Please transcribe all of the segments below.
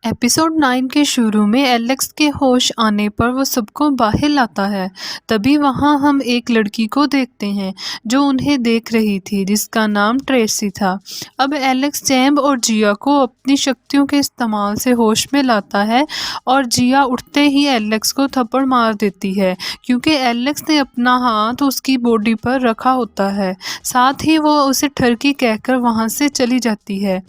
Episode 9 के शुरू में एलेक्स के होश आने पर वो सबको बाहर लाता है। तभी वहाँ हम एक लड़की को देखते हैं जो उन्हें देख रही थी, जिसका नाम ट्रेसी था। अब एलेक्स चैम्ब और जिया को अपनी शक्तियों के इस्तेमाल से होश में लाता है और जिया उठते ही एलेक्स को थप्पड़ मार देती है, क्योंकि एलेक्स ने अपना हाथ उसकी बॉडी पर रखा होता है। साथ ही वो उसे ठरकी कहकर वहाँ से चली जाती है।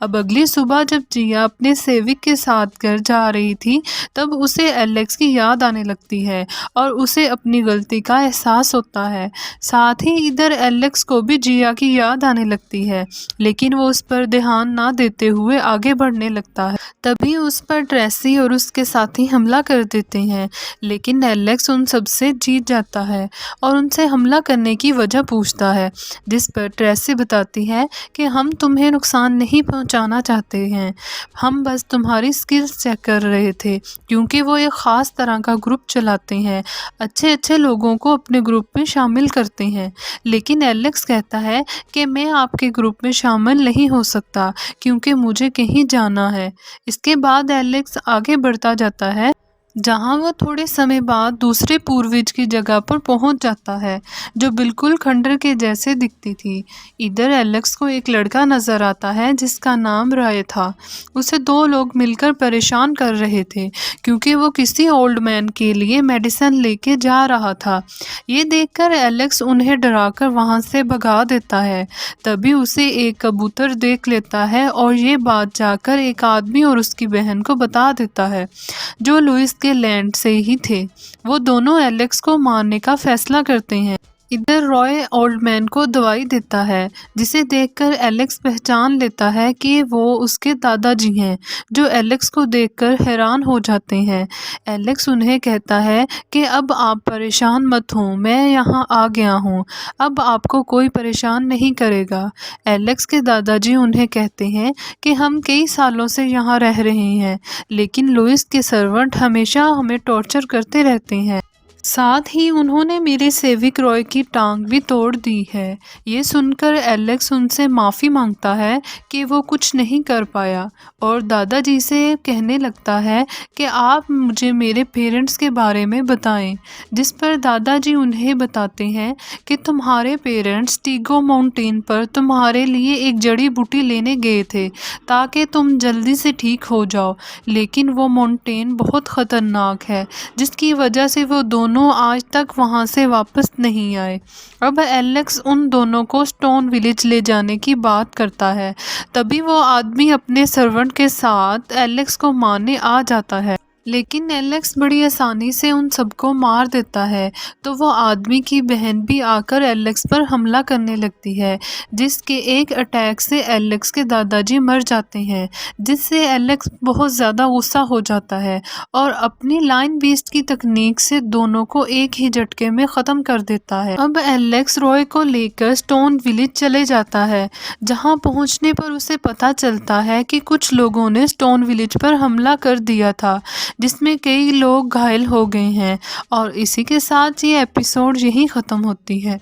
अब अगली सुबह जब जिया अपने सेविक के साथ घर जा रही थी, तब उसे एलेक्स की याद आने लगती है और उसे अपनी गलती का एहसास होता है। साथ ही इधर एलेक्स को भी जिया की याद आने लगती है, लेकिन वो उस पर ध्यान ना देते हुए आगे बढ़ने लगता है। तभी उस पर ट्रेसी और उसके साथी हमला कर देते हैं, लेकिन एलेक्स उन सबसे जीत जाता है और उनसे हमला करने की वजह पूछता है, जिस पर ट्रेसी बताती है कि हम तुम्हें नुकसान नहीं पहुंचाना चाहते हैं, हम बस तुम्हारी स्किल्स चेक कर रहे थे, क्योंकि वो एक ख़ास तरह का ग्रुप चलाते हैं, अच्छे अच्छे लोगों को अपने ग्रुप में शामिल करते हैं। लेकिन एलेक्स कहता है कि मैं आपके ग्रुप में शामिल नहीं हो सकता, क्योंकि मुझे कहीं जाना है। इसके बाद एलेक्स आगे बढ़ता जाता है, जहाँ वो थोड़े समय बाद दूसरे पूर्वज की जगह पर पहुंच जाता है, जो बिल्कुल खंडर के जैसे दिखती थी। इधर एलेक्स को एक लड़का नज़र आता है जिसका नाम राय था। उसे दो लोग मिलकर परेशान कर रहे थे, क्योंकि वो किसी ओल्ड मैन के लिए मेडिसिन लेके जा रहा था। ये देखकर एलेक्स उन्हें डराकर वहाँ से भगा देता है। तभी उसे एक कबूतर देख लेता है और ये बात जाकर एक आदमी और उसकी बहन को बता देता है, जो लुइस के लैंड से ही थे। वो दोनों एलेक्स को मारने का फैसला करते हैं। इधर रॉय ओल्ड मैन को दवाई देता है, जिसे देखकर एलेक्स पहचान लेता है कि वो उसके दादाजी हैं, जो एलेक्स को देखकर हैरान हो जाते हैं। एलेक्स उन्हें कहता है कि अब आप परेशान मत हों, मैं यहाँ आ गया हूँ, अब आपको कोई परेशान नहीं करेगा। एलेक्स के दादाजी उन्हें कहते हैं कि हम कई सालों से यहाँ रह रहे हैं, लेकिन लुइस के सर्वेंट हमेशा हमें टॉर्चर करते रहते हैं। साथ ही उन्होंने मेरे सेविक रॉय की टांग भी तोड़ दी है। ये सुनकर एलेक्स उनसे माफ़ी मांगता है कि वो कुछ नहीं कर पाया और दादाजी से कहने लगता है कि आप मुझे मेरे पेरेंट्स के बारे में बताएं, जिस पर दादाजी उन्हें बताते हैं कि तुम्हारे पेरेंट्स टीगो माउंटेन पर तुम्हारे लिए एक जड़ी बूटी लेने गए थे ताकि तुम जल्दी से ठीक हो जाओ, लेकिन वो माउंटेन बहुत ख़तरनाक है, जिसकी वजह से वो दोनों आज तक वहां से वापस नहीं आए। अब एलेक्स उन दोनों को स्टोन विलेज ले जाने की बात करता है। तभी वो आदमी अपने सर्वेंट के साथ एलेक्स को मारने आ जाता है, लेकिन एलेक्स बड़ी आसानी से उन सबको मार देता है। तो वो आदमी की बहन भी आकर एलेक्स पर हमला करने लगती है, जिसके एक अटैक से एलेक्स के दादाजी मर जाते हैं, जिससे एलेक्स बहुत ज़्यादा गुस्सा हो जाता है और अपनी लाइन बीस्ट की तकनीक से दोनों को एक ही झटके में ख़त्म कर देता है। अब एलेक्स रॉय को लेकर स्टोन विलेज चले जाता है, जहाँ पहुँचने पर उसे पता चलता है कि कुछ लोगों ने स्टोन विलेज पर हमला कर दिया था, जिसमें कई लोग घायल हो गए हैं। और इसी के साथ ये एपिसोड यहीं ख़त्म होती है।